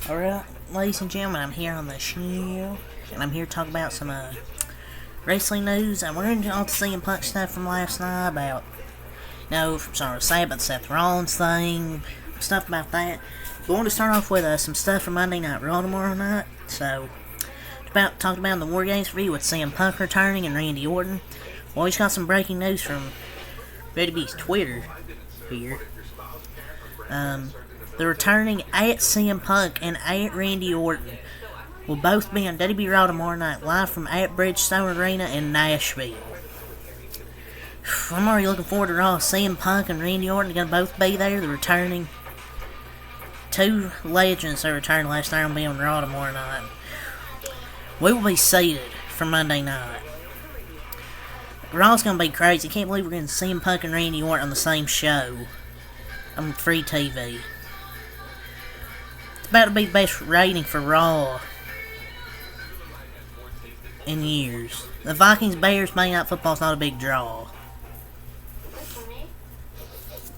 Alright, ladies and gentlemen, I'm here on the show, and I'm here to talk about some wrestling news. And we're into all the CM Punk stuff from last night about, say about the Seth Rollins thing, stuff about that. But I want to start off with some stuff from Monday Night Raw tomorrow night. So, talked about in the War Games review with CM Punk returning and Randy Orton. Well, he's got some breaking news from WWE's Twitter here. The returning at CM Punk and at Randy Orton will both be on WWE Raw tomorrow night, live from at Bridgestone Arena in Nashville. I'm already looking forward to Raw. CM Punk and Randy Orton are going to both be there. The returning two legends that returned last night will be on Raw tomorrow night. We will be seated for Monday night. Raw's going to be crazy. I can't believe we're going to see CM Punk and Randy Orton on the same show on free TV. It's about to be the best rating for Raw in years. The Vikings-Bears Monday Night Football's not a big draw.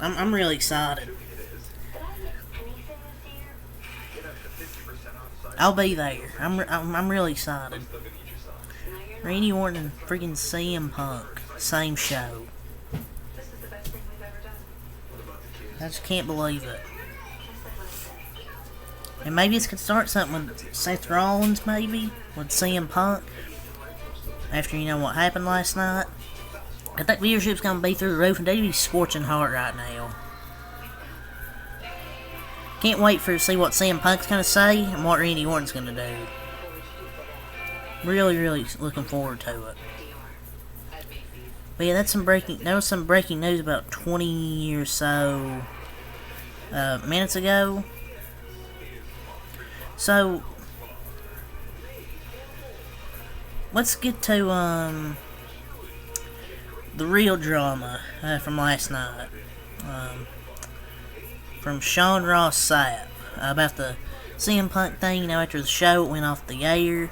I'm really excited. I'll be there. I'm really excited. Randy Orton and freaking CM Punk, same show. I just can't believe it. And maybe this could start something with Seth Rollins, maybe, with CM Punk. After what happened last night. I think viewership's going to be through the roof, and WWE's scorching hot right now. Can't wait to see what CM Punk's going to say and what Randy Orton's going to do. Really looking forward to it. But yeah, there was some breaking news about 20 or so minutes ago. So, let's get to the real drama from last night. From Sean Ross Sapp about the CM Punk thing. After the show it went off the air.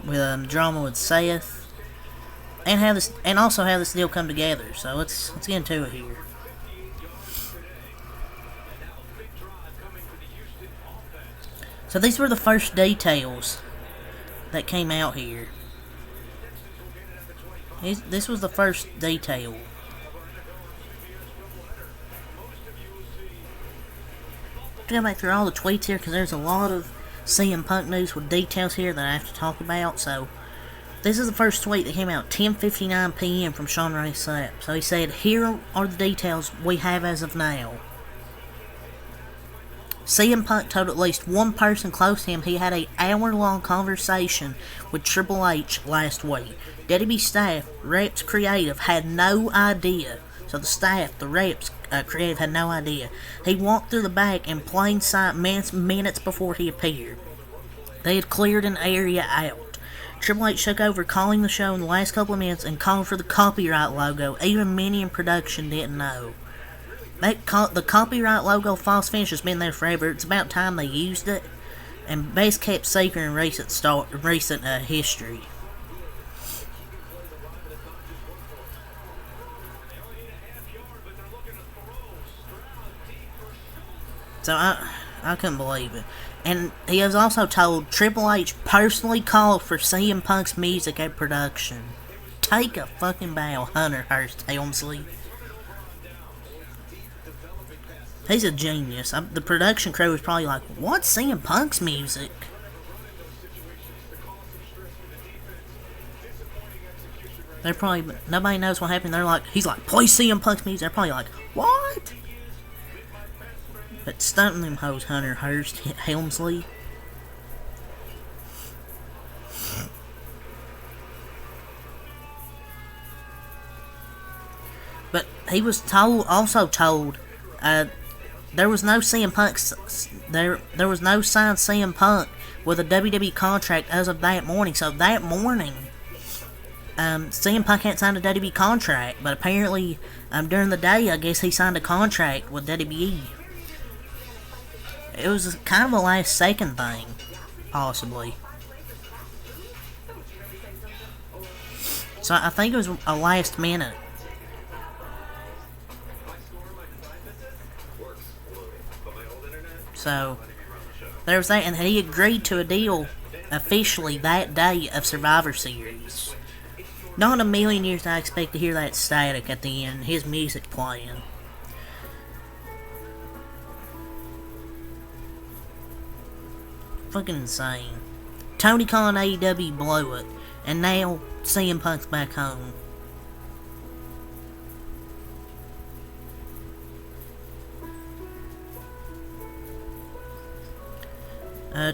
With drama with Seth, and also how this deal come together. So let's get into it here. So these were the first details that came out here. This was the first detail. Go back through all the tweets here because there's a lot of CM Punk news with details here that I have to talk about. So this is the first tweet that came out 10:59 p.m. from Sean Ross Sapp. So he said, "Here are the details we have as of now. CM Punk told at least one person close to him he had an hour-long conversation with Triple H last week. WWE staff, reps, creative had no idea." So the staff, the reps, creative had no idea. "He walked through the back in plain sight minutes before he appeared. They had cleared an area out. Triple H took over calling the show in the last couple of minutes and called for the copyright logo. Even Minnie in production didn't know. The copyright logo false finish has been there forever. It's about time they used it. And best kept secret in recent history." So I couldn't believe it. And he was also told Triple H personally called for CM Punk's music at production. Take a fucking bow, Hunter Hearst Helmsley. He's a genius. The production crew was probably like, "What's CM Punk's music?" They're probably, nobody knows what happened. He's like, "Play CM Punk's music." They're probably like, "What?" But stunting them hoes, Hunter Hearst Helmsley. But he was also told, there was no CM Punk. There was no signed CM Punk with a WWE contract as of that morning. So that morning, CM Punk hadn't signed a WWE contract, but apparently during the day, I guess he signed a contract with WWE. It was kind of a last second thing, possibly. So I think it was a last minute. So, there was that, and he agreed to a deal officially that day of Survivor Series. Not in a million years I expect to hear that static at the end, his music playing. Fucking insane. Tony Khan AEW blew it, and now CM Punk's back home.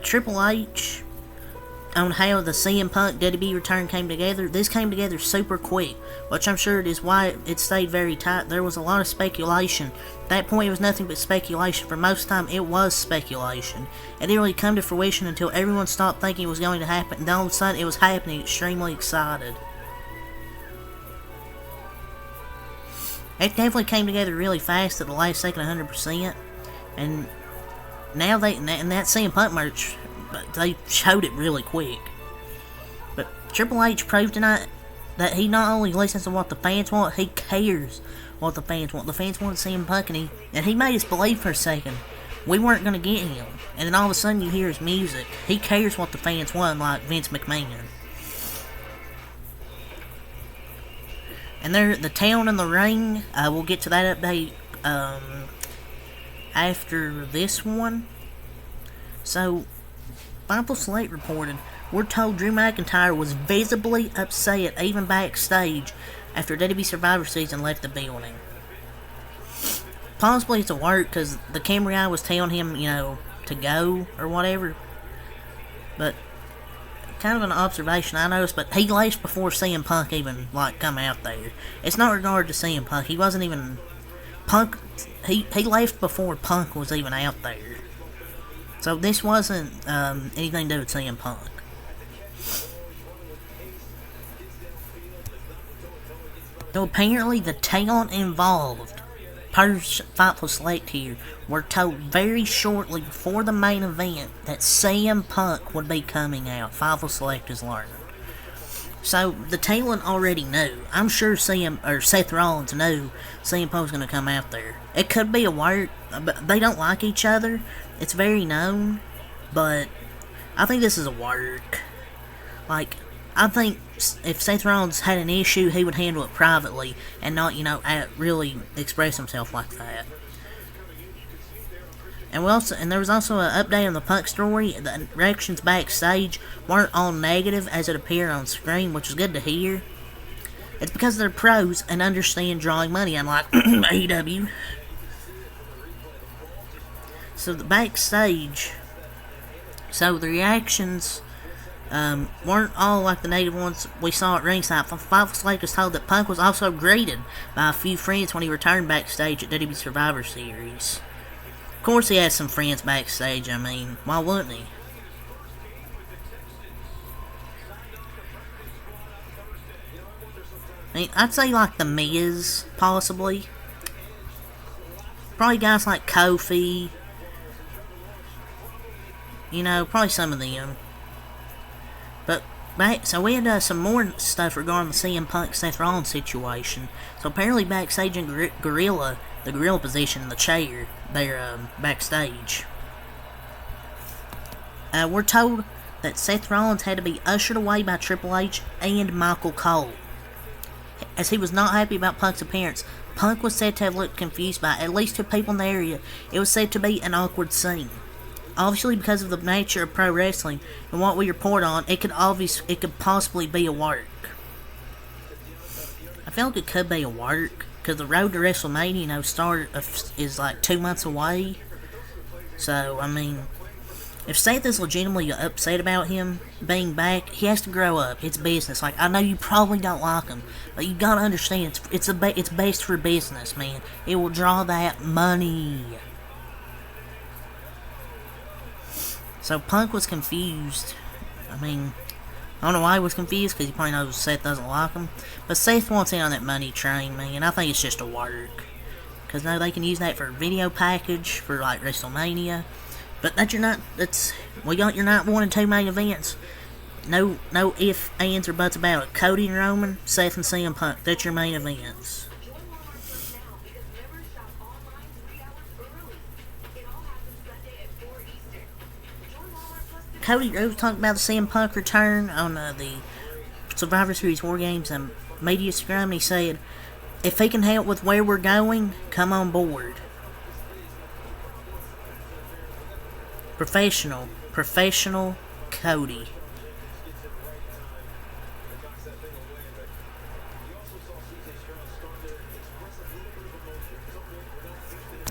Triple H, on how the CM Punk WWE return came together. This came together super quick, which I'm sure it is why it stayed very tight. There was a lot of speculation. At that point, it was nothing but speculation. For most of the time, it was speculation. It didn't really come to fruition until everyone stopped thinking it was going to happen, and then all of a sudden, it was happening. Extremely excited. It definitely came together really fast at the last second, 100%. And now and that CM Punk merch, they showed it really quick. But Triple H proved tonight that he not only listens to what the fans want, he cares what the fans want. The fans want CM Punk, and he made us believe for a second we weren't going to get him. And then all of a sudden you hear his music. He cares what the fans want, like Vince McMahon. And the town and the ring, we'll get to that update after this one. So, Fightful Select reported, we're told Drew McIntyre was visibly upset, even backstage, after WWE Survivor Season left the building. Possibly it's a work, because the camera guy was telling him, to go, or whatever. But, kind of an observation I noticed, but he left before CM Punk even, come out there. It's not regarded to CM Punk, he wasn't even... Punk, he left before Punk was even out there. So this wasn't anything to do with CM Punk. So apparently the talent involved, per Fightful Select here, were told very shortly before the main event that CM Punk would be coming out. Fightful Select is learning. So the talent already knew. I'm sure Seth Rollins knew CM Punk's going to come out there. It could be a work, but they don't like each other. It's very known, but I think this is a work. I think if Seth Rollins had an issue, he would handle it privately and not, really express himself like that. And there was also an update on the Punk story. The reactions backstage weren't all negative as it appeared on screen, which is good to hear. It's because they're pros and understand drawing money, unlike AEW. So the backstage, the reactions weren't all like the negative ones we saw at ringside. Fightful Select was told that Punk was also greeted by a few friends when he returned backstage at WWE Survivor Series. Of course he has some friends backstage, why wouldn't he? I'd say The Miz, possibly. Probably guys like Kofi. Probably some of them. But, so we had some more stuff regarding the CM Punk Seth Rollins situation. So apparently backstage in the gorilla position in the chair, they're backstage. We're told that Seth Rollins had to be ushered away by Triple H and Michael Cole, as he was not happy about Punk's appearance. Punk was said to have looked confused by at least two people in the area. It was said to be an awkward scene. Obviously, because of the nature of pro wrestling and what we report on, it could possibly be a work. I feel like it could be a work, because the road to WrestleMania, is 2 months away. So, if Seth is legitimately upset about him being back, he has to grow up. It's business. I know you probably don't like him, but you gotta understand, it's best for business, man. It will draw that money. So Punk was confused. I don't know why he was confused, because he probably knows Seth doesn't like him. But Seth wants in on that money train, man. I think it's just a work. Because now they can use that for a video package for WrestleMania. But you're not 1 and 2 main events. No ifs, ands, or buts about it. Cody and Roman, Seth and CM Punk. That's your main events. Cody Rhodes talked about the CM Punk return on the Survivor Series War Games and media scrum, and he said, if he can help with where we're going, come on board. Professional Cody.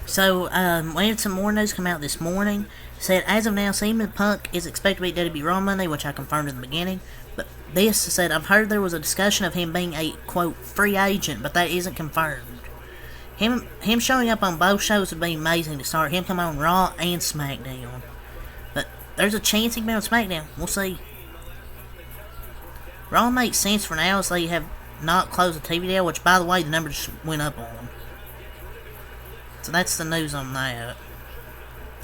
So, we had some more news come out this morning. Said, as of now, CM Punk is expected to be WWE Raw Monday, which I confirmed in the beginning. But this said, I've heard there was a discussion of him being a, quote, free agent, but that isn't confirmed. Him showing up on both shows would be amazing to start. Him coming on Raw and SmackDown. But there's a chance he can be on SmackDown. We'll see. Raw makes sense for now as they have not closed the TV deal, which, by the way, the numbers went up on. So that's the news on that.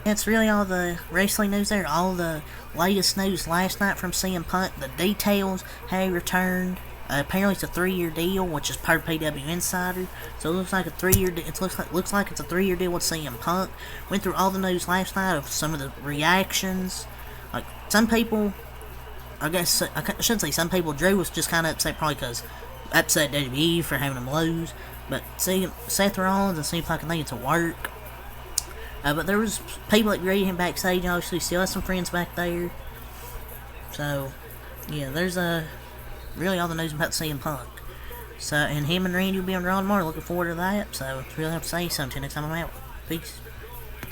That's really all the wrestling news there. All the latest news last night from CM Punk. The details, how he returned. Apparently it's a 3-year deal, which is per PW Insider. So it looks like a 3-year. Looks like it's a 3-year deal with CM Punk. Went through all the news last night of some of the reactions. Like some people, I guess I shouldn't say some people. Drew was just kind of upset, probably because upset WWE for having him lose. But see, Seth Rollins and CM Punk, I think it's a work. But there was people that greeted him backstage. Obviously, still has some friends back there. So, yeah, there's really all the news about CM Punk. So, and him and Randy will be on Raw tomorrow. Looking forward to that. So, really have to say something next time I'm out. Peace.